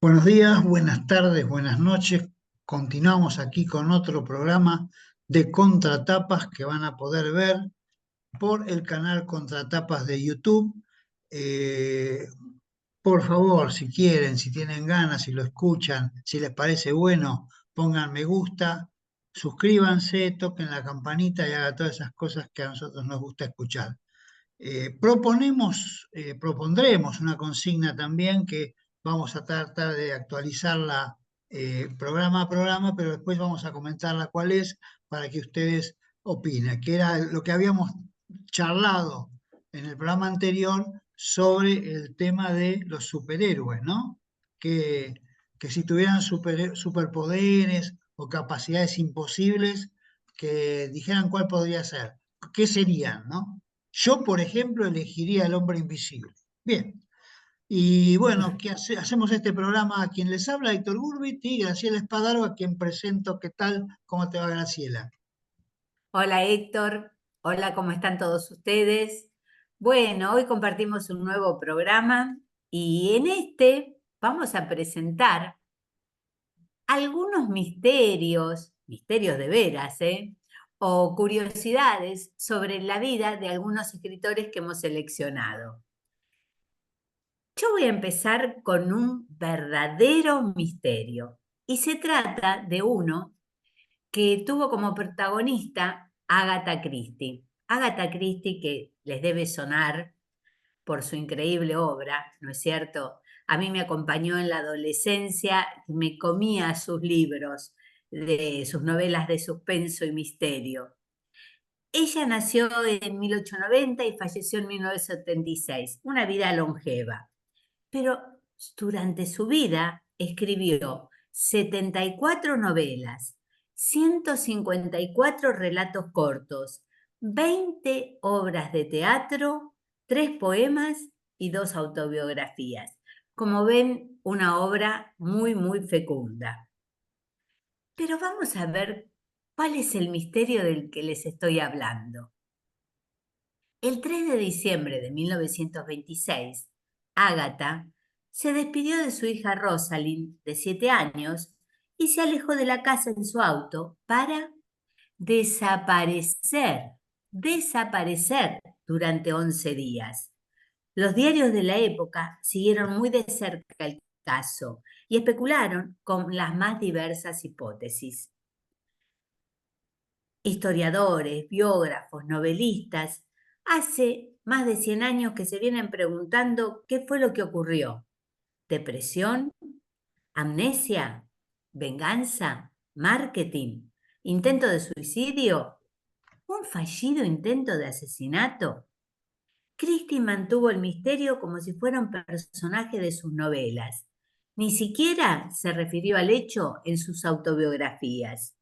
Buenos días, buenas tardes, buenas noches. Continuamos aquí con otro programa de contratapas que van a poder ver por el canal Contratapas de YouTube. Eh, por favor, si quieren, si tienen ganas, si lo escuchan, si les parece bueno, pongan me gusta, suscríbanse, toquen la campanita y hagan todas esas cosas que a nosotros nos gusta escuchar. Propondremos una consigna también que vamos a tratar de actualizarla programa a programa, pero después vamos a comentarla cuál es para que ustedes opinen, que era lo que habíamos charlado en el programa anterior sobre el tema de los superhéroes, ¿no? Que, que si tuvieran superpoderes o capacidades imposibles, que dijeran cuál podría ser, qué serían, ¿no? Yo, por ejemplo, elegiría al hombre invisible. Bien, y bueno, hacemos este programa a quien les habla, Héctor Gurbit y Graciela Espadaro, a quien presento. ¿Qué tal? ¿Cómo te va, Graciela? Hola Héctor, hola, ¿cómo están todos ustedes? Bueno, hoy compartimos un nuevo programa y en este vamos a presentar algunos misterios, misterios de veras, o curiosidades sobre la vida de algunos escritores que hemos seleccionado. Yo voy a empezar con un verdadero misterio y se trata de uno que tuvo como protagonista Agatha Christie. Agatha Christie, que les debe sonar por su increíble obra, ¿no es cierto? A mí me acompañó en la adolescencia, me comía sus libros, de sus novelas de suspenso y misterio. Ella nació en 1890 y falleció en 1976, una vida longeva, pero durante su vida escribió 74 novelas, 154 relatos cortos, 20 obras de teatro, 3 poemas y 2 autobiografías. Como ven, una obra muy, muy fecunda. Pero vamos a ver cuál es el misterio del que les estoy hablando. El 3 de diciembre de 1926, Agatha se despidió de su hija Rosalind, de 7 años, y se alejó de la casa en su auto para desaparecer, desaparecer durante 11 días. Los diarios de la época siguieron muy de cerca el caso y especularon con las más diversas hipótesis. Historiadores, biógrafos, novelistas, hace más de 100 años que se vienen preguntando qué fue lo que ocurrió. ¿Depresión? ¿Amnesia? ¿Venganza? ¿Marketing? ¿Intento de suicidio? ¿Un fallido intento de asesinato? Christie mantuvo el misterio como si fuera un personaje de sus novelas. Ni siquiera se refirió al hecho en sus autobiografías.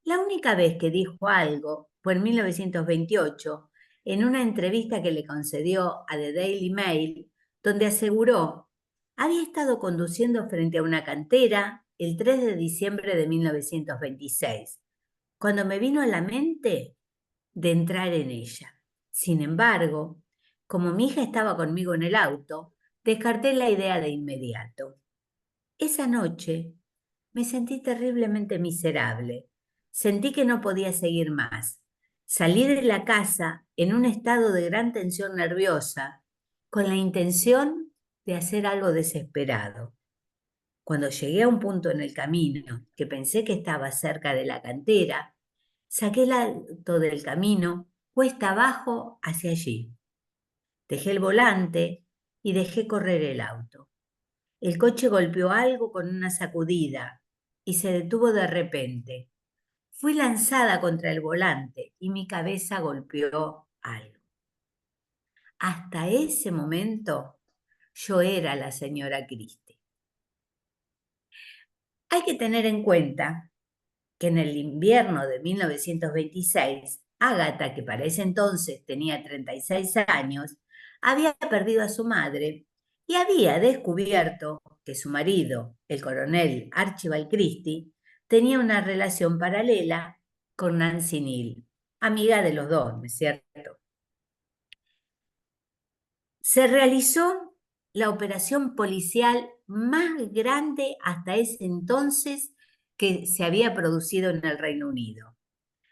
La única vez que dijo algo fue en 1928, en una entrevista que le concedió a The Daily Mail, donde aseguró: había estado conduciendo frente a una cantera el 3 de diciembre de 1926, cuando me vino a la mente de entrar en ella. Sin embargo, como mi hija estaba conmigo en el auto, descarté la idea de inmediato. Esa noche me sentí terriblemente miserable. Sentí que no podía seguir más. Salí de la casa en un estado de gran tensión nerviosa, con la intención de hacer algo desesperado. Cuando llegué a un punto en el camino que pensé que estaba cerca de la cantera, saqué el auto del camino cuesta abajo hacia allí. Dejé el volante y dejé correr el auto. El coche golpeó algo con una sacudida y se detuvo de repente. Fui lanzada contra el volante y mi cabeza golpeó algo. Hasta ese momento yo era la señora Christie. Hay que tener en cuenta que en el invierno de 1926, Agatha, que para ese entonces tenía 36 años, había perdido a su madre y había descubierto que su marido, el coronel Archibald Christie, tenía una relación paralela con Nancy Neal, amiga de los dos, ¿no es cierto? Se realizó la operación policial más grande hasta ese entonces que se había producido en el Reino Unido.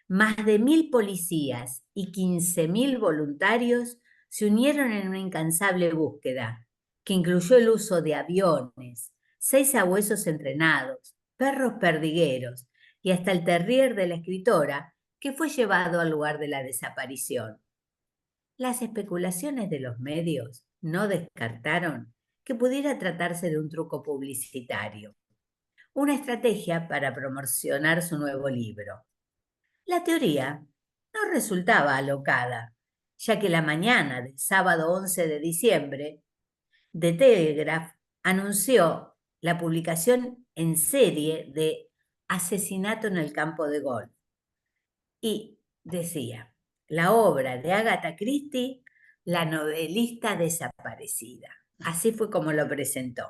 Más de 1.000 policías y 15.000 voluntarios se unieron en una incansable búsqueda, que incluyó el uso de aviones, 6 sabuesos entrenados, perros perdigueros y hasta el terrier de la escritora, que fue llevado al lugar de la desaparición. Las especulaciones de los medios no descartaron que pudiera tratarse de un truco publicitario, una estrategia para promocionar su nuevo libro. La teoría no resultaba alocada, ya que la mañana del sábado 11 de diciembre, The Telegraph anunció la publicación en serie de Asesinato en el campo de golf y decía, la obra de Agatha Christie, la novelista desaparecida. Así fue como lo presentó.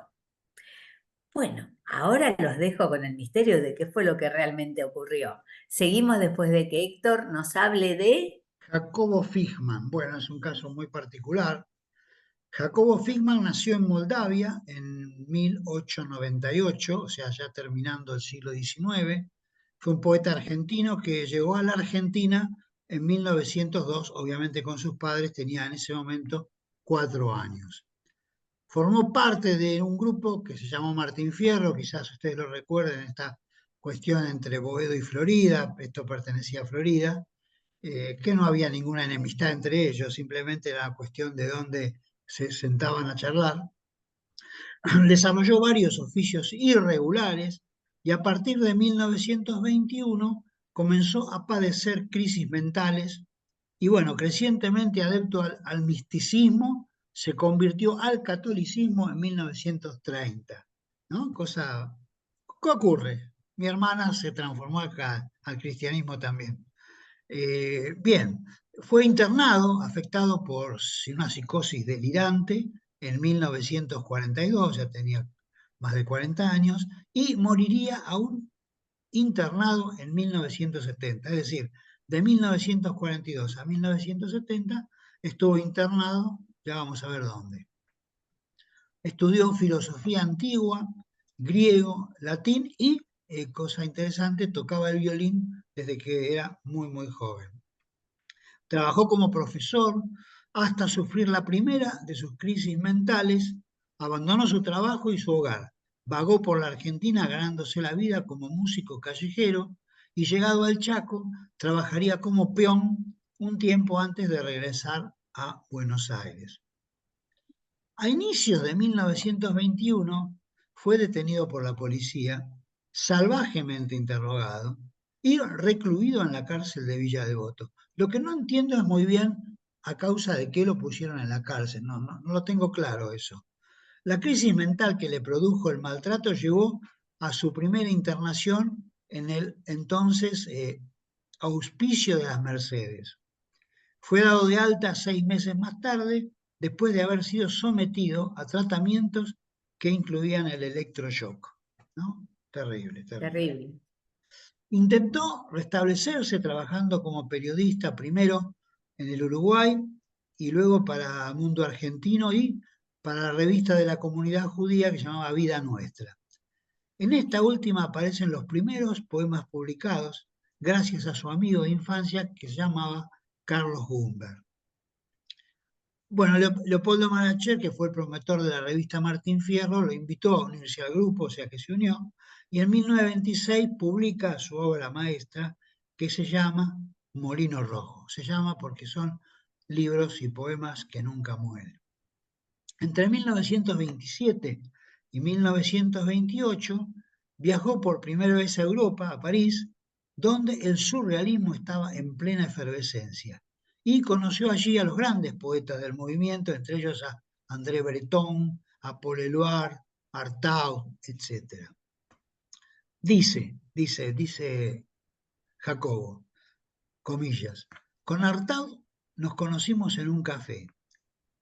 Bueno, ahora los dejo con el misterio de qué fue lo que realmente ocurrió. Seguimos después de que Héctor nos hable de... Jacobo Figman, bueno, es un caso muy particular. Jacobo Figman nació en Moldavia en 1898, o sea, ya terminando el siglo XIX. Fue un poeta argentino que llegó a la Argentina en 1902, obviamente con sus padres, tenía en ese momento 4 años. Formó parte de un grupo que se llamó Martín Fierro, quizás ustedes lo recuerden, esta cuestión entre Boedo y Florida, esto pertenecía a Florida, que no había ninguna enemistad entre ellos, simplemente era cuestión de dónde se sentaban a charlar. Desarrolló varios oficios irregulares y a partir de 1921 comenzó a padecer crisis mentales y bueno, crecientemente adepto al misticismo, se convirtió al catolicismo en 1930, ¿no? Cosa, ¿qué ocurre? Mi hermana se transformó acá al cristianismo también. Bien, fue internado, afectado por una psicosis delirante en 1942, ya tenía más de 40 años, y moriría aún internado en 1970, es decir, de 1942 a 1970 estuvo internado, ya vamos a ver dónde. Estudió filosofía antigua, griego, latín y, cosa interesante, tocaba el violín desde que era muy joven. Trabajó como profesor hasta sufrir la primera de sus crisis mentales, abandonó su trabajo y su hogar, vagó por la Argentina ganándose la vida como músico callejero y llegado al Chaco trabajaría como peón un tiempo antes de regresar a Buenos Aires. A inicios de 1921 fue detenido por la policía, salvajemente interrogado y recluido en la cárcel de Villa Devoto. Lo que no entiendo es muy bien a causa de qué lo pusieron en la cárcel, no lo tengo claro eso. La crisis mental que le produjo el maltrato llevó a su primera internación en el entonces Hospicio de las Mercedes. Fue dado de alta 6 meses más tarde, después de haber sido sometido a tratamientos que incluían el electroshock, ¿no? Terrible, terrible. Terrible. Intentó restablecerse trabajando como periodista primero en el Uruguay y luego para Mundo Argentino y para la revista de la comunidad judía que se llamaba Vida Nuestra. En esta última aparecen los primeros poemas publicados gracias a su amigo de infancia que se llamaba Carlos Gumberg. Bueno, Leopoldo Maracher, que fue el promotor de la revista Martín Fierro, lo invitó a unirse al grupo, o sea que se unió, y en 1926 publica su obra maestra que se llama Molino Rojo. Se llama porque son libros y poemas que nunca mueren. Entre 1927 y 1928 viajó por primera vez a Europa, a París, donde el surrealismo estaba en plena efervescencia y conoció allí a los grandes poetas del movimiento, entre ellos a André Breton, a Paul Éluard, Artaud, etc. Dice Jacobo, comillas, con Artaud nos conocimos en un café.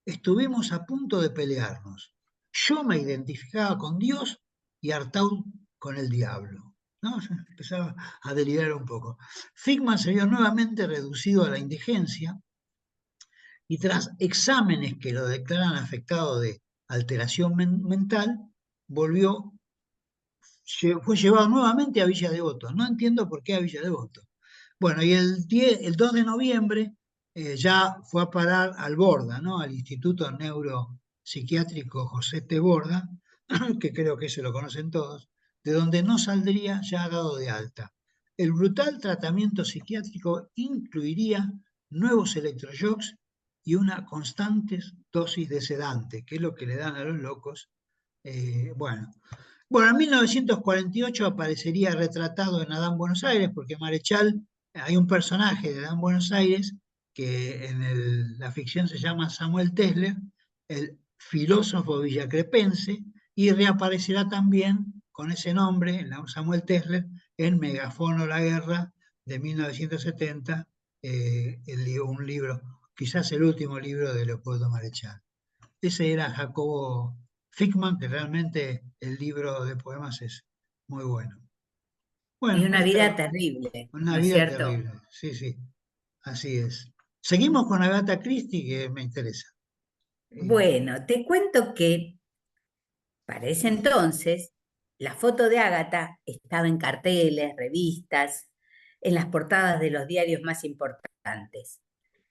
Estuvimos a punto de pelearnos. Yo me identificaba con Dios y Artaud con el diablo. ¿No? Empezaba a delirar un poco. Figman se vio nuevamente reducido a la indigencia y tras exámenes que lo declaran afectado de alteración mental, fue llevado nuevamente a Villa Devoto. No entiendo por qué a Villa Devoto. Bueno, y el 2 de noviembre ya fue a parar al Borda, ¿no? Al Instituto Neuropsiquiátrico José T. Borda, que creo que se lo conocen todos, de donde no saldría ya dado de alta. El brutal tratamiento psiquiátrico incluiría nuevos electroshocks y una constante dosis de sedante, que es lo que le dan a los locos. Bueno, en 1948 aparecería retratado en Adán Buenos Aires, porque Marechal, hay un personaje de Adán Buenos Aires que en la ficción se llama Samuel Tesler, el filósofo villacrepense, y reaparecerá también con ese nombre, Samuel Tesler, en Megafono la Guerra de 1970, un libro, quizás el último libro de Leopoldo Marechal. Ese era Jacobo Fickman, que realmente el libro de poemas es muy bueno. Y Bueno, una vida terrible, una ¿no es vida cierto? terrible, sí, sí, así es. Seguimos con Agatha Christie, que me interesa. Eh, Bueno, te cuento que para ese entonces la foto de Ágata estaba en carteles, revistas, en las portadas de los diarios más importantes.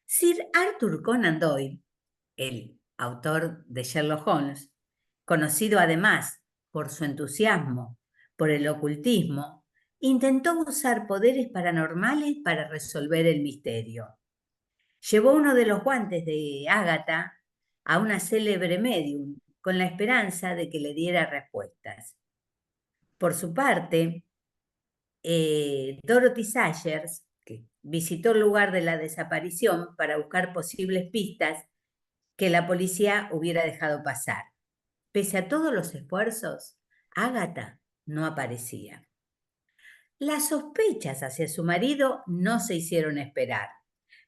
Sir Arthur Conan Doyle, el autor de Sherlock Holmes, conocido además por su entusiasmo por el ocultismo, intentó usar poderes paranormales para resolver el misterio. Llevó uno de los guantes de Ágata a una célebre medium con la esperanza de que le diera respuestas. Por su parte, Dorothy Sayers, que visitó el lugar de la desaparición para buscar posibles pistas que la policía hubiera dejado pasar. Pese a todos los esfuerzos, Ágata no aparecía. Las sospechas hacia su marido no se hicieron esperar.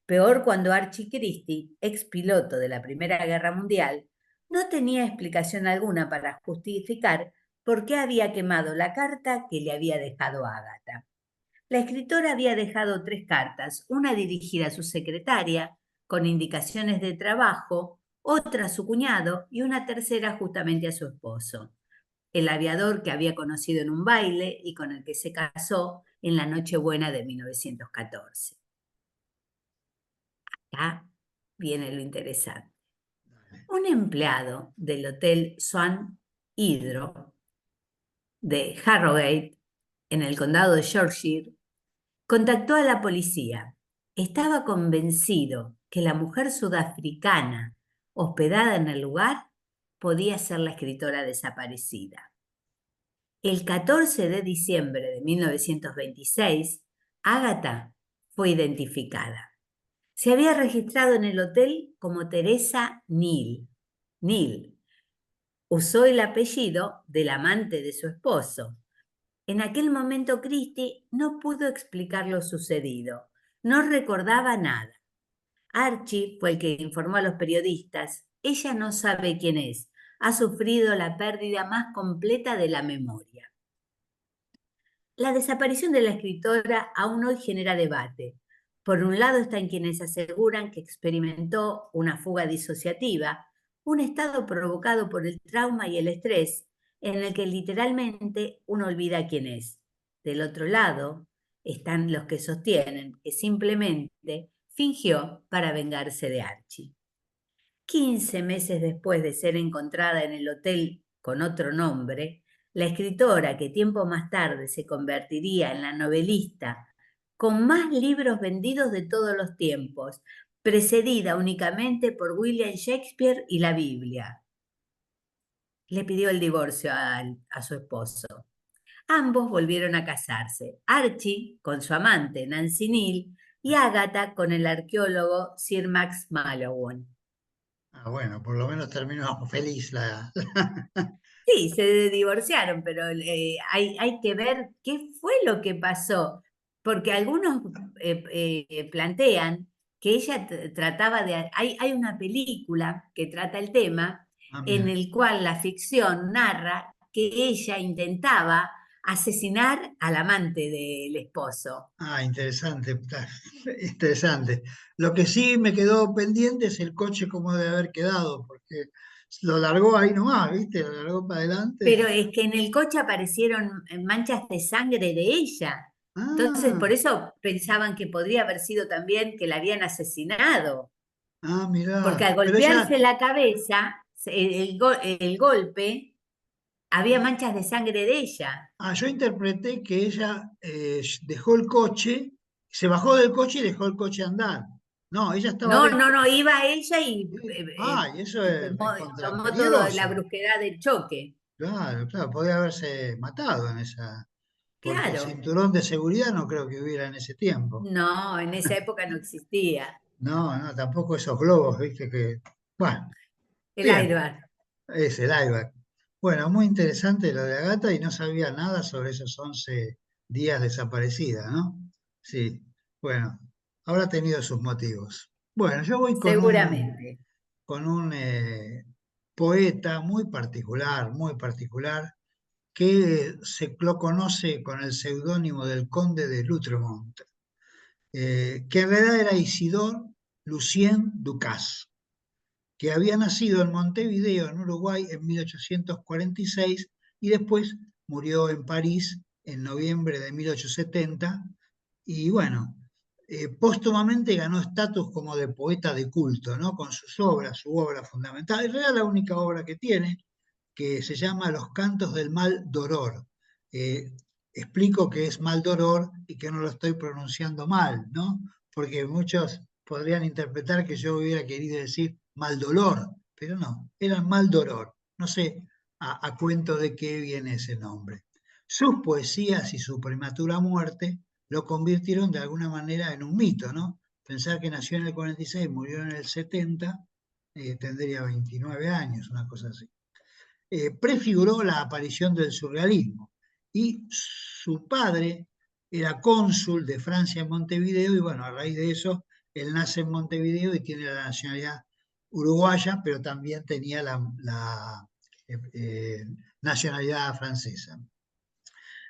Peor cuando Archie Christie, ex piloto de la Primera Guerra Mundial, no tenía explicación alguna para justificar por qué había quemado la carta que le había dejado Ágata. La escritora había dejado 3 cartas, una dirigida a su secretaria, con indicaciones de trabajo, otra a su cuñado y una tercera justamente a su esposo, el aviador que había conocido en un baile y con el que se casó en la Nochebuena de 1914. Acá viene lo interesante. Un empleado del Hotel Swan Hydro de Harrogate, en el condado de Yorkshire, contactó a la policía. Estaba convencido que la mujer sudafricana hospedada en el lugar podía ser la escritora desaparecida. El 14 de diciembre de 1926, Ágata fue identificada. Se había registrado en el hotel como Teresa Neal. Neal usó el apellido del amante de su esposo. En aquel momento Christie no pudo explicar lo sucedido. No recordaba nada. Archie fue el que informó a los periodistas. Ella no sabe quién es. Ha sufrido la pérdida más completa de la memoria. La desaparición de la escritora aún hoy genera debate. Por un lado están quienes aseguran que experimentó una fuga disociativa, un estado provocado por el trauma y el estrés, en el que literalmente uno olvida quién es. Del otro lado están los que sostienen que simplemente fingió para vengarse de Archie. 15 meses después de ser encontrada en el hotel con otro nombre, la escritora que tiempo más tarde se convertiría en la novelista con más libros vendidos de todos los tiempos, precedida únicamente por William Shakespeare y la Biblia. Le pidió el divorcio a su esposo. Ambos volvieron a casarse, Archie con su amante Nancy Neal y Agatha con el arqueólogo Sir Max Mallowan. bueno, por lo menos terminó feliz Sí, se divorciaron, pero hay que ver qué fue lo que pasó, porque algunos plantean que ella trataba de... Hay una película que trata el tema en mira. el cual la ficción narra que ella intentaba asesinar al amante del esposo. Interesante, interesante. Lo que sí me quedó pendiente es el coche cómo debe haber quedado, porque lo largó ahí nomás, ¿viste? Lo largó para Pero adelante. es que en el coche aparecieron manchas de sangre de ella. Entonces, Ah, por eso pensaban que podría haber sido también que la habían asesinado. Porque mirá. al Pero golpearse ella, la cabeza, el golpe, había manchas de sangre de ella. yo interpreté que ella dejó el coche, se bajó del coche y dejó el coche andar. No, ella estaba No, no, adentro. no, iba ella y Sí. Y eso es tomó toda la peligroso. brusquedad del choque. Claro, claro, podría haberse matado en esa, porque el Claro, cinturón de seguridad no creo que hubiera en ese tiempo. no, en esa época no existía No, no, tampoco esos globos, viste que. Bueno, el bien, airbag. es el airbag. Bueno, muy interesante lo de Agata y no sabía nada sobre esos 11 días desaparecida, ¿no? Sí, bueno, habrá tenido sus motivos. Bueno, yo voy Seguramente. con un poeta muy particular, que se lo conoce con el seudónimo del Conde de Lutremont, que en realidad era Isidore Lucien Ducas, que había nacido en Montevideo, en Uruguay, en 1846 y después murió en París en noviembre de 1870. Y bueno, póstumamente ganó estatus como de poeta de culto, ¿no? Con sus obras, su obra fundamental, en realidad la única obra que tiene, que se llama Los Cantos del Mal Doror. Eh, Explico que es Mal Doror y que no lo estoy pronunciando mal, ¿no? Porque muchos podrían interpretar que yo hubiera querido decir Mal Dolor, pero no, era Mal Doror. No sé a cuento de qué viene ese nombre. Sus poesías y su prematura muerte lo convirtieron de alguna manera en un mito, ¿no? Pensar que nació en el 46, murió en el 70, tendría 29 años, una cosa así. Prefiguró la aparición del surrealismo. Y su padre era cónsul de Francia en Montevideo y bueno, a raíz de eso, él nace en Montevideo y tiene la nacionalidad uruguaya, pero también tenía la nacionalidad francesa.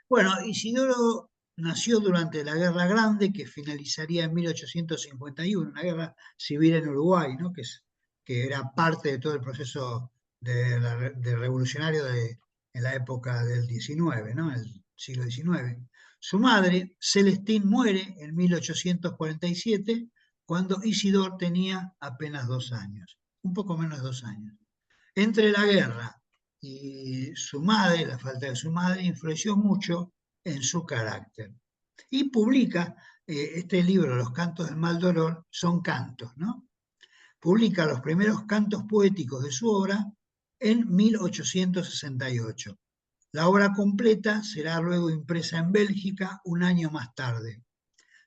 Bueno, Isidoro nació durante la Guerra Grande, que finalizaría en 1851, una guerra civil en Uruguay, ¿no? Que era parte de todo el proceso de revolucionario en la época del 19, ¿no? El siglo XIX. Su madre, Celestín, muere en 1847, cuando Isidoro tenía apenas 2 años, un poco menos de 2 años. Entre la guerra y su madre, la falta de su madre, influenció mucho en su carácter. Y publica este libro, Los Cantos del Mal Dolor, son cantos, ¿no? Publica los primeros cantos poéticos de su obra en 1868. La obra completa será luego impresa en Bélgica un año más tarde.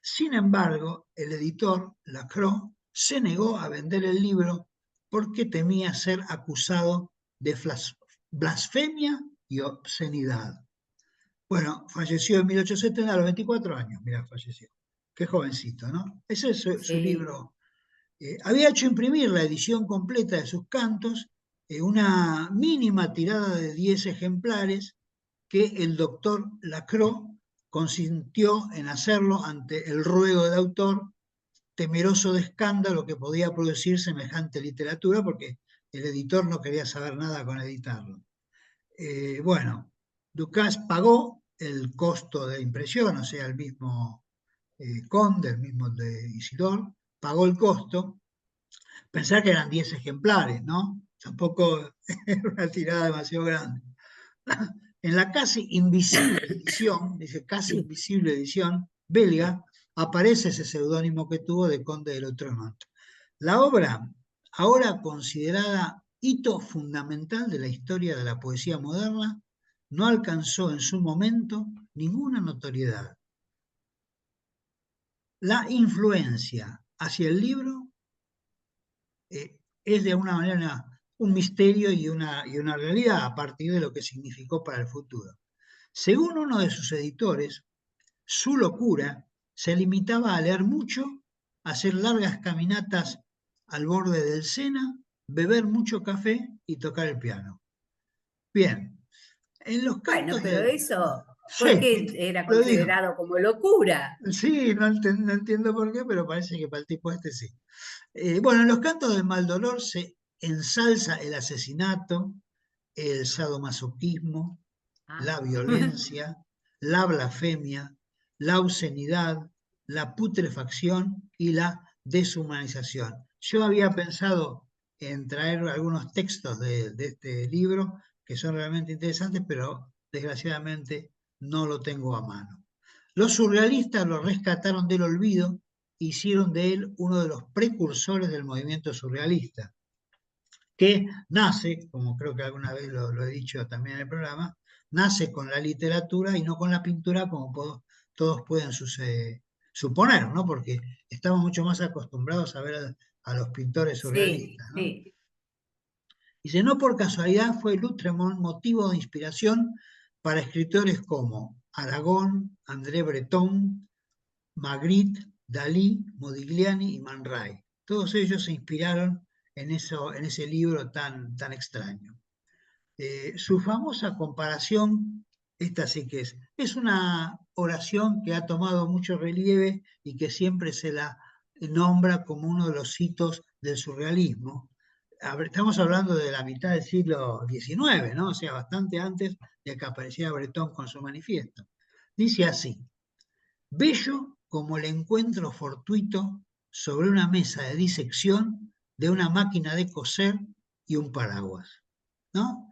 Sin embargo, el editor, Lacroix, se negó a vender el libro porque temía ser acusado de blasfemia y obscenidad. Bueno, falleció en 1870 a los 24 años, mira, falleció. Qué jovencito, ¿no? Ese es su Sí. libro. Había hecho imprimir la edición completa de sus cantos, una mínima tirada de 10 ejemplares, que el doctor Lacroix consintió en hacerlo ante el ruego del autor, temeroso de escándalo que podía producir semejante literatura, porque el editor no quería saber nada con editarlo. Bueno, Ducas pagó el costo de impresión, o sea, el mismo Conde, el mismo de Isidor, pagó el costo. Pensar que eran 10 ejemplares, ¿no? Tampoco era una tirada demasiado grande. En la casi invisible edición, dice casi invisible edición belga, aparece ese seudónimo que tuvo de Conde de Lautremont. La obra, ahora considerada hito fundamental de la historia de la poesía moderna, no alcanzó en su momento ninguna notoriedad. La influencia hacia el libro es de alguna manera un misterio y una realidad a partir de lo que significó para el futuro. Según uno de sus editores, su locura se limitaba a leer mucho, hacer largas caminatas al borde del Sena, beber mucho café y tocar el piano. Bien, en los Bueno, cantos pero de. eso, ¿por Sí, qué era lo digo. considerado como locura? Sí, no entiendo por qué, pero parece que para el tipo este sí. Bueno, en los cantos del mal dolor se ensalza el asesinato, el sadomasoquismo, la violencia, la blasfemia, la obscenidad, la putrefacción y la deshumanización. Yo había pensado en traer algunos textos de este libro que son realmente interesantes, pero desgraciadamente no lo tengo a mano. Los surrealistas lo rescataron del olvido e hicieron de él uno de los precursores del movimiento surrealista, que nace, como creo que alguna vez lo he dicho también en el programa, nace con la literatura y no con la pintura, como todos pueden suponer, ¿no? Porque estamos mucho más acostumbrados a ver a los pintores Sí, surrealistas, ¿no? sí. Dice, no por casualidad fue Lutremont motivo de inspiración para escritores como Aragón, André Breton, Magritte, Dalí, Modigliani y Man Ray. Todos ellos se inspiraron en ese libro tan extraño. Su famosa comparación, esta sí que es una oración que ha tomado mucho relieve y que siempre se la nombra como uno de los hitos del surrealismo. Estamos hablando de la mitad del siglo XIX, ¿no? O sea, bastante antes de que apareciera Breton con su manifiesto. Dice así: bello como el encuentro fortuito sobre una mesa de disección de una máquina de coser y un paraguas, ¿no?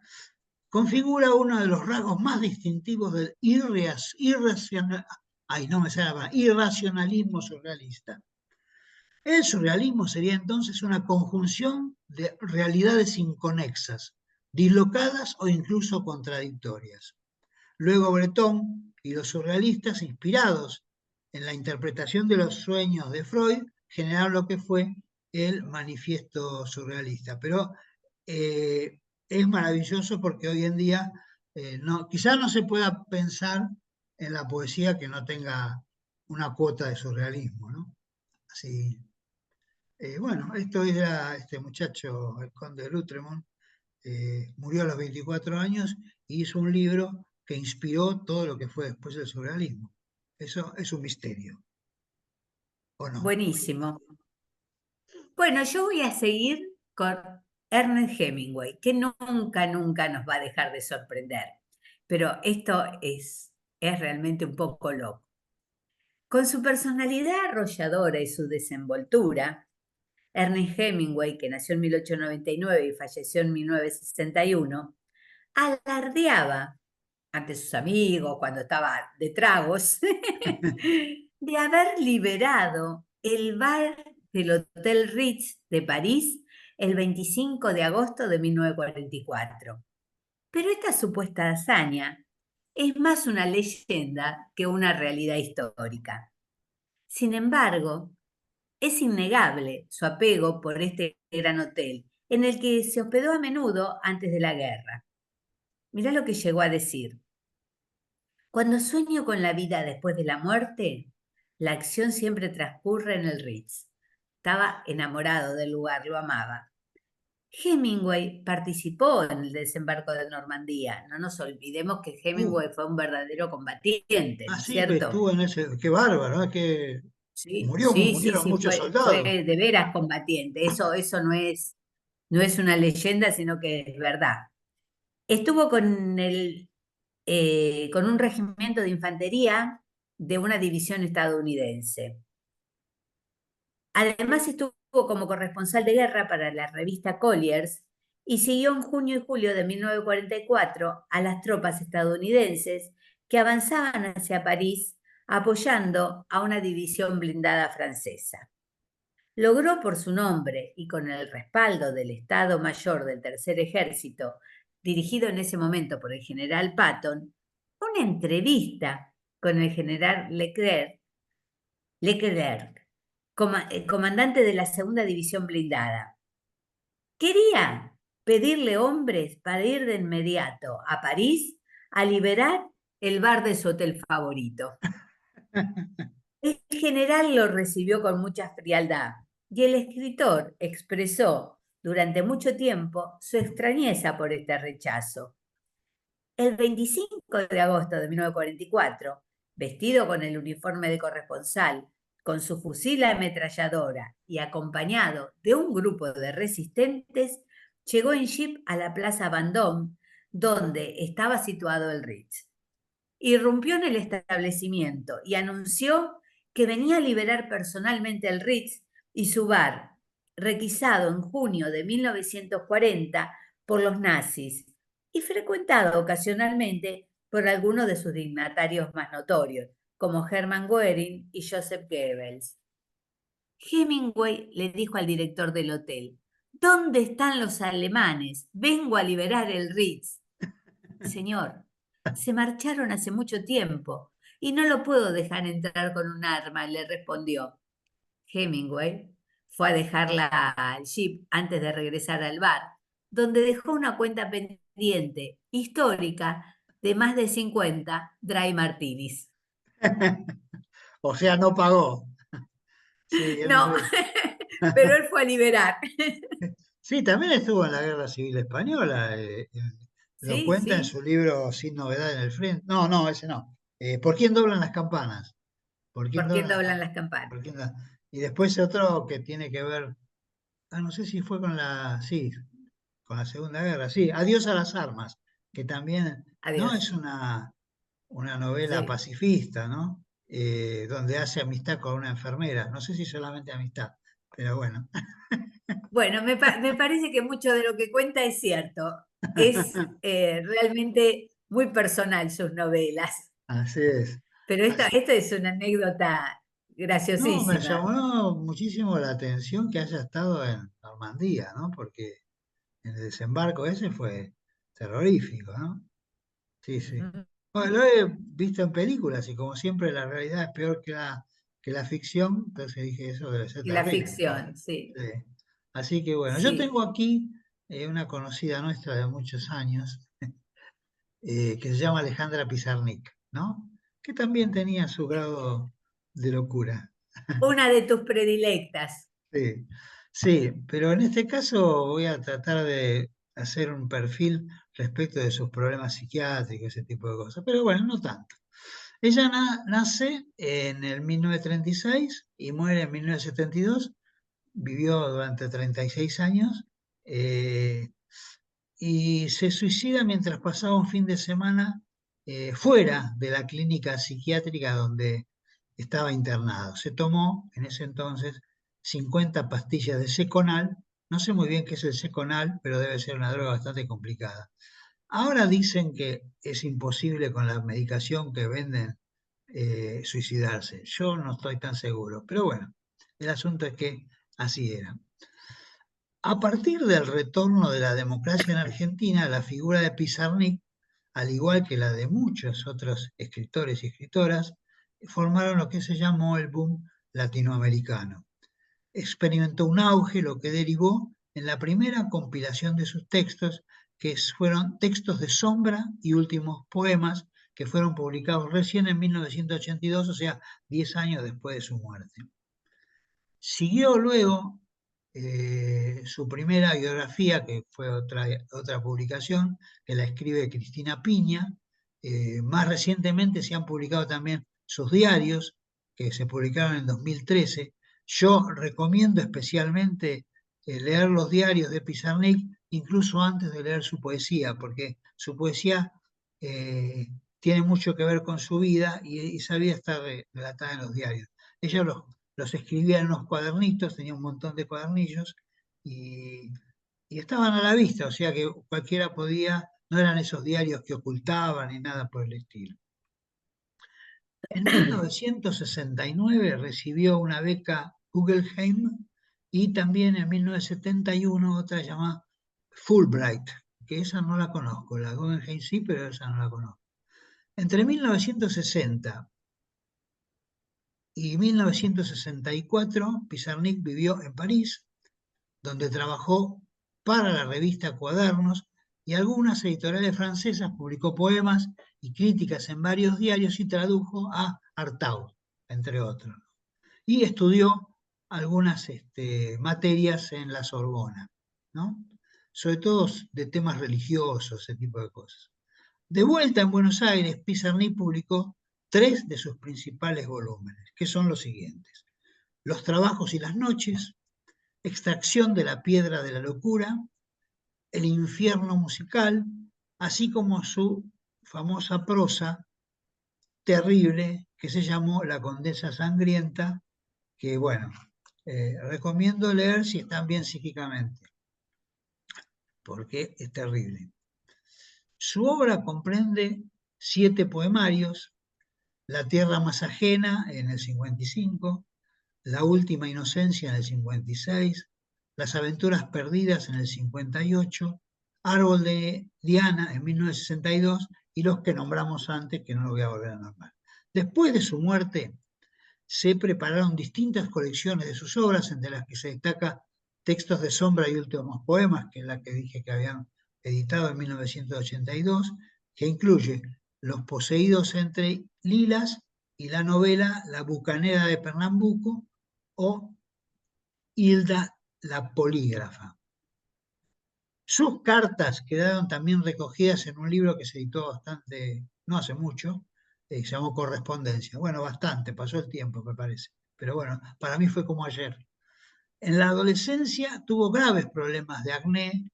Configura uno de los rasgos más distintivos del irracionalismo surrealista. El surrealismo sería entonces una conjunción de realidades inconexas, dislocadas o incluso contradictorias. Luego Breton y los surrealistas, inspirados en la interpretación de los sueños de Freud, generaron lo que fue el manifiesto surrealista. Pero es maravilloso porque hoy en día quizás no se pueda pensar en la poesía que no tenga una cuota de surrealismo, ¿no? Así, bueno, esto era este muchacho, el conde de Lutremont, murió a los 24 años y hizo un libro que inspiró todo lo que fue después el surrealismo. Eso es un misterio, ¿o no? Buenísimo. Bueno, yo voy a seguir con Ernest Hemingway, que nunca, nunca nos va a dejar de sorprender. Pero esto es realmente un poco loco. Con su personalidad arrolladora y su desenvoltura, Ernest Hemingway, que nació en 1899 y falleció en 1961, alardeaba ante sus amigos cuando estaba de tragos de haber liberado el bar del Hotel Ritz de París el 25 de agosto de 1944. Pero esta supuesta hazaña es más una leyenda que una realidad histórica. Sin embargo, es innegable su apego por este gran hotel, en el que se hospedó a menudo antes de la guerra. Mirá lo que llegó a decir. Cuando sueño con la vida después de la muerte, la acción siempre transcurre en el Ritz. Estaba enamorado del lugar, lo amaba. Hemingway participó en el desembarco de Normandía. No nos olvidemos que Uh, Hemingway fue un verdadero combatiente, ¿no es sí, que cierto? estuvo en ese, qué bárbaro, que Sí, sí, sí, murieron sí, muchos fue soldados. de veras combatiente. Eso no es una leyenda, sino que es verdad. Estuvo con un regimiento de infantería de una división estadounidense. Además estuvo como corresponsal de guerra para la revista Collier's y siguió en junio y julio de 1944 a las tropas estadounidenses que avanzaban hacia París apoyando a una división blindada francesa. Logró por su nombre y con el respaldo del Estado Mayor del Tercer Ejército, dirigido en ese momento por el general Patton, una entrevista con el general Leclerc, comandante de la Segunda División Blindada. Quería pedirle hombres para ir de inmediato a París a liberar el bar de su hotel favorito. El general lo recibió con mucha frialdad y el escritor expresó durante mucho tiempo su extrañeza por este rechazo. El 25 de agosto de 1944, vestido con el uniforme de corresponsal, con su fusil ametralladora y acompañado de un grupo de resistentes, llegó en jeep a la Plaza Vendôme, donde estaba situado el Ritz. Irrumpió en el establecimiento y anunció que venía a liberar personalmente el Ritz y su bar, requisado en junio de 1940 por los nazis y frecuentado ocasionalmente por algunos de sus dignatarios más notorios, como Hermann Göring y Joseph Goebbels. Hemingway le dijo al director del hotel: ¿Dónde están los alemanes? Vengo a liberar el Ritz. Señor, se marcharon hace mucho tiempo y no lo puedo dejar entrar con un arma, le respondió. Hemingway fue a dejarla al jeep antes de regresar al bar, donde dejó una cuenta pendiente histórica de más de 50 dry martinis. O sea, no pagó. Sí, él No, murió. pero él fue a liberar. Sí, también estuvo en la Guerra Civil Española. Lo Sí, cuenta en sí, su libro Sin Novedad en el Frente. No, no, ese no. ¿Por quién doblan las campanas? ¿Por quién ¿por qué doblan las doblan campanas? las campanas? Y después otro que tiene que ver, no sé si fue con sí, con la Segunda Guerra. Sí, Adiós a las armas, que también, ¿no? Es Adiós. una novela Sí. pacifista, ¿no? Donde hace amistad con una enfermera. No sé si solamente amistad, pero bueno. Bueno, me parece que mucho de lo que cuenta es cierto. Es realmente muy personal sus novelas, Así es. pero Así- esta es una anécdota no, me graciosísima. llamó muchísimo la atención que haya estado en Normandía, ¿no? Porque el desembarco ese fue terrorífico, ¿no? Sí, sí. Ujú. Bueno, lo he visto en películas y como siempre la realidad es peor que la ficción, entonces dije, eso debe ser Y la terrible. ficción, sí, Sí. Así que bueno, yo sí. tengo aquí una conocida nuestra de muchos años, que se llama Alejandra Pizarnik, ¿no? Que también tenía su grado de locura. Una de tus predilectas. Sí, sí, pero en este caso voy a tratar de hacer un perfil respecto de sus problemas psiquiátricos, ese tipo de cosas, pero bueno, no tanto. Ella nace en el 1936 y muere en 1972, vivió durante 36 años, eh, y se suicida mientras pasaba un fin de semana fuera de la clínica psiquiátrica donde estaba internado. Se tomó en ese entonces 50 pastillas de Seconal. No sé muy bien qué es el Seconal, pero debe ser una droga bastante complicada. Ahora dicen que es imposible con la medicación que venden suicidarse. Yo no estoy tan seguro, pero bueno, el asunto es que así era. A partir del retorno de la democracia en Argentina, la figura de Pizarnik, al igual que la de muchos otros escritores y escritoras, formaron lo que se llamó el boom latinoamericano. Experimentó un auge, lo que derivó en la primera compilación de sus textos, que fueron Textos de Sombra y Últimos Poemas, que fueron publicados recién en 1982, o sea, 10 años después de su muerte. Siguió luego su primera biografía, que fue otra publicación, que la escribe Cristina Piña. Más recientemente se han publicado también sus diarios, que se publicaron en 2013. Yo recomiendo especialmente leer los diarios de Pizarnik, incluso antes de leer su poesía, porque su poesía tiene mucho que ver con su vida y esa vida está relatada en los diarios. Ella los escribía en unos cuadernitos, tenía un montón de cuadernillos y, y estaban a la vista, o sea que cualquiera podía, no eran esos diarios que ocultaban ni nada por el estilo. En 1969 recibió una beca Guggenheim y también en 1971 otra llamada Fulbright, que esa no la conozco, la Guggenheim sí, pero esa no la conozco. Entre 1960 y 1964, Pizarnik vivió en París, donde trabajó para la revista Cuadernos y algunas editoriales francesas, publicó poemas y críticas en varios diarios y tradujo a Artaud, entre otros. Y estudió algunas materias en la Sorbona, ¿no? Sobre todo de temas religiosos, ese tipo de cosas. De vuelta en Buenos Aires, Pizarnik publicó tres de sus principales volúmenes, que son los siguientes: Los trabajos y las noches, Extracción de la piedra de la locura El infierno musical, así como su famosa prosa terrible que se llamó La Condesa Sangrienta, que bueno, recomiendo leer si están bien psíquicamente, porque es terrible. Su obra comprende 7 poemarios: La tierra más ajena en el 55, La última inocencia en el 56, Las aventuras perdidas en el 58, Árbol de Diana en 1962 y los que nombramos antes, que no lo voy a volver a nombrar. Después de su muerte, se prepararon distintas colecciones de sus obras, entre las que se destaca Textos de sombra y últimos poemas, que es la que dije que habían editado en 1982, que incluye Los poseídos entre lilas y la novela La bucanera de Pernambuco o Hilda la polígrafa. Sus cartas quedaron también recogidas en un libro que se editó bastante, no hace mucho, se llamó Correspondencia. Bueno, bastante, pasó el tiempo, me parece. Pero bueno, para mí fue como ayer. En la adolescencia tuvo graves problemas de acné,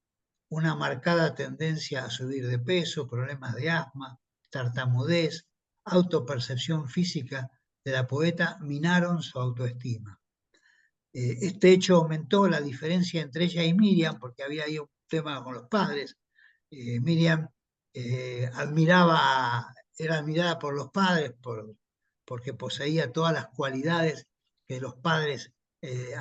una marcada tendencia a subir de peso, problemas de asma, tartamudez, autopercepción física de la poeta minaron su autoestima. Este hecho aumentó la diferencia entre ella y Miriam, porque había ahí un tema con los padres. Miriam era admirada por los padres porque poseía todas las cualidades que los padres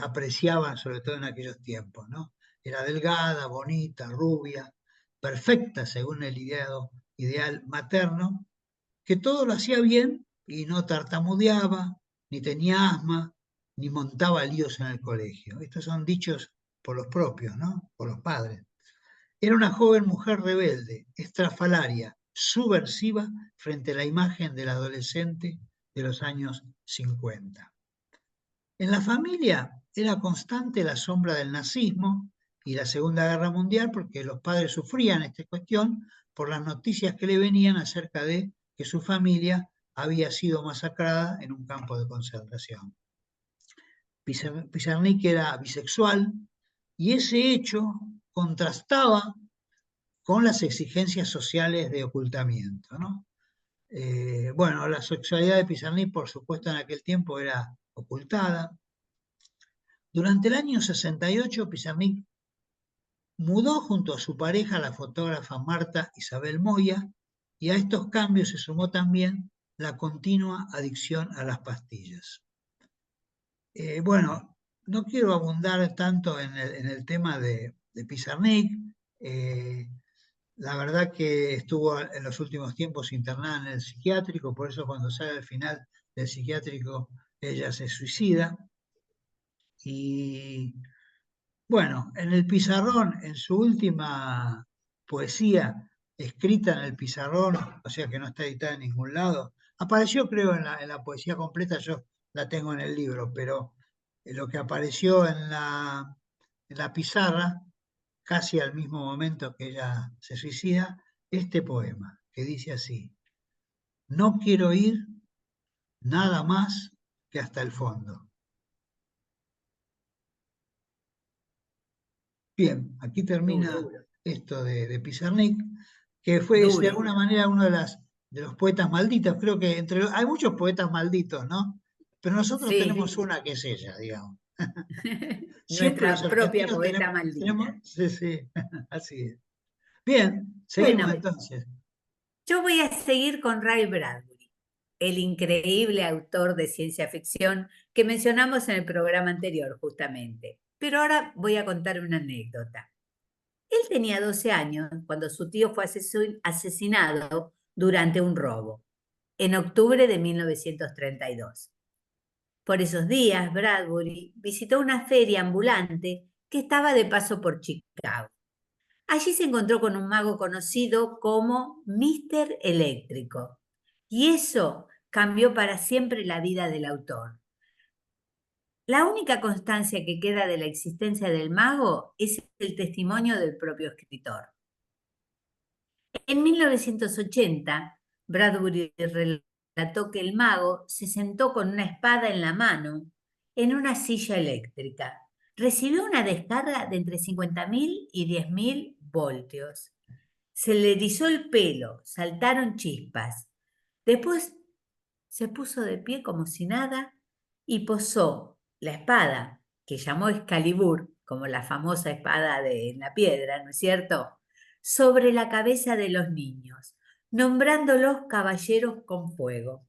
apreciaban, sobre todo en aquellos tiempos, ¿no? Era delgada, bonita, rubia, perfecta según el ideal materno, que todo lo hacía bien y no tartamudeaba, ni tenía asma, ni montaba líos en el colegio. Estos son dichos por los propios, ¿no? Por los padres. Era una joven mujer rebelde, estrafalaria, subversiva frente a la imagen del adolescente de los años 50. En la familia era constante la sombra del nazismo y la Segunda Guerra Mundial, porque los padres sufrían esta cuestión por las noticias que le venían acerca de que su familia había sido masacrada en un campo de concentración. Pizarnik era bisexual y ese hecho contrastaba con las exigencias sociales de ocultamiento, ¿no? Bueno, la sexualidad de Pizarnik, por supuesto, en aquel tiempo era ocultada. Durante el año 68, Pizarnik mudó junto a su pareja, la fotógrafa Marta Isabel Moya, y a estos cambios se sumó también la continua adicción a las pastillas. Bueno, no quiero abundar tanto en el tema de Pizarnik. La verdad que estuvo en los últimos tiempos internada en el psiquiátrico, por eso cuando sale al final del psiquiátrico ella se suicida. Y bueno, en el pizarrón, en su última poesía escrita en el pizarrón, o sea que no está editada en ningún lado, apareció creo en la poesía completa, yo la tengo en el libro, pero lo que apareció en la pizarra, casi al mismo momento que ella se suicida, este poema, que dice así: no quiero ir nada más que hasta el fondo. Bien, aquí termina Duro, esto de Pizarnik, que fue de duro. alguna manera uno de los poetas malditos. Creo que hay muchos poetas malditos, ¿no? Pero nosotros tenemos Sí, una que es ella, digamos. Siempre los nuestra propia argentinos poeta maldita. sí, sí, así es. Bien, seguimos Bueno, entonces. yo voy a seguir con Ray Bradbury, el increíble autor de ciencia ficción que mencionamos en el programa anterior, justamente. Pero ahora voy a contar una anécdota. Él tenía 12 años cuando su tío fue asesinado durante un robo, en octubre de 1932. Por esos días, Bradbury visitó una feria ambulante que estaba de paso por Chicago. Allí se encontró con un mago conocido como Mr. Eléctrico. Y eso cambió para siempre la vida del autor. La única constancia que queda de la existencia del mago es el testimonio del propio escritor. En 1980, Bradbury relató que el mago se sentó con una espada en la mano en una silla eléctrica. Recibió una descarga de entre 50.000 y 10.000 voltios. Se le erizó el pelo, saltaron chispas. Después se puso de pie como si nada y posó la espada, que llamó Excalibur, como la famosa espada de en la piedra, ¿no es cierto?, sobre la cabeza de los niños, nombrándolos caballeros con fuego.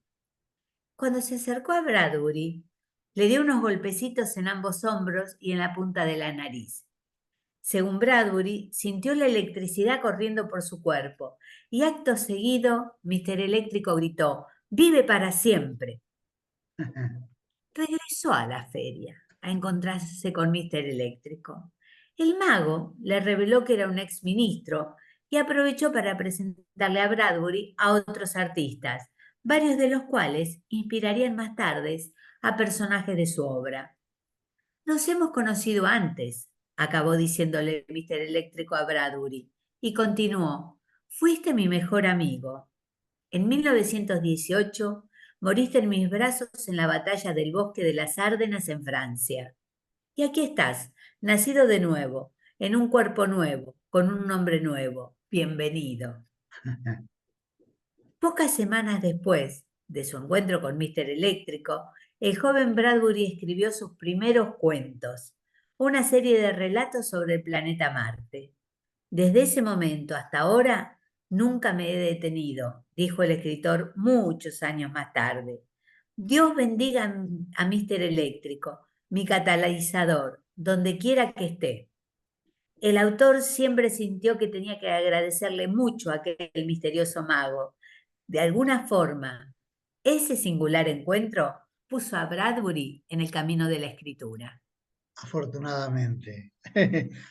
Cuando se acercó a Bradbury, le dio unos golpecitos en ambos hombros y en la punta de la nariz. Según Bradbury, sintió la electricidad corriendo por su cuerpo y acto seguido, Mr. Eléctrico gritó: «¡Vive para siempre!». Regresó a la feria a encontrarse con Mr. Eléctrico. El mago le reveló que era un exministro y aprovechó para presentarle a Bradbury a otros artistas, varios de los cuales inspirarían más tarde a personajes de su obra. «Nos hemos conocido antes», acabó diciéndole Mr. Eléctrico a Bradbury, y continuó: «Fuiste mi mejor amigo. En 1918 moriste en mis brazos en la batalla del bosque de las Ardenas en Francia. Y aquí estás, nacido de nuevo, en un cuerpo nuevo, con un nombre nuevo. Bienvenido». Pocas semanas después de su encuentro con Mr. Eléctrico, el joven Bradbury escribió sus primeros cuentos, una serie de relatos sobre el planeta Marte. «Desde ese momento hasta ahora, nunca me he detenido», dijo el escritor muchos años más tarde. «Dios bendiga a Mr. Eléctrico, mi catalizador, donde quiera que esté». El autor siempre sintió que tenía que agradecerle mucho a aquel misterioso mago. De alguna forma, ese singular encuentro puso a Bradbury en el camino de la escritura. Afortunadamente.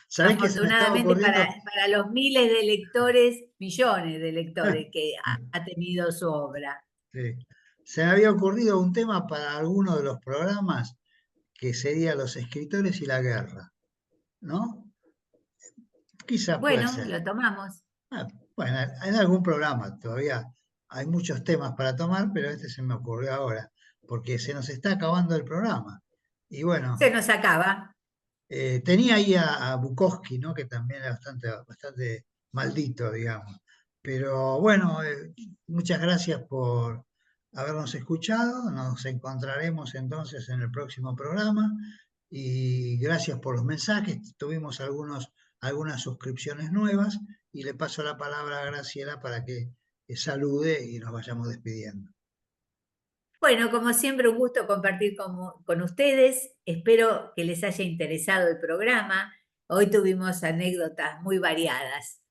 ¿Sabés que se me estaba Afortunadamente ocurriendo? para los miles de lectores, millones de lectores que ha tenido su obra. Sí. Se me había ocurrido un tema para alguno de los programas que sería los escritores y la guerra, ¿no? Quizás puede Bueno, ser. lo tomamos. Ah, bueno, en algún programa todavía hay muchos temas para tomar, pero este se me ocurrió ahora, porque se nos está acabando el programa. Y Se bueno, nos acaba. tenía ahí a Bukowski, ¿no? Que también es bastante maldito, digamos. Pero bueno, muchas gracias por habernos escuchado. Nos encontraremos entonces en el próximo programa. Y gracias por los mensajes. Tuvimos algunas suscripciones nuevas. Y le paso la palabra a Graciela para que salude y nos vayamos despidiendo. Bueno, como siempre, un gusto compartir con ustedes. Espero que les haya interesado el programa. Hoy tuvimos anécdotas muy variadas.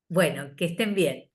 Bueno, que estén bien.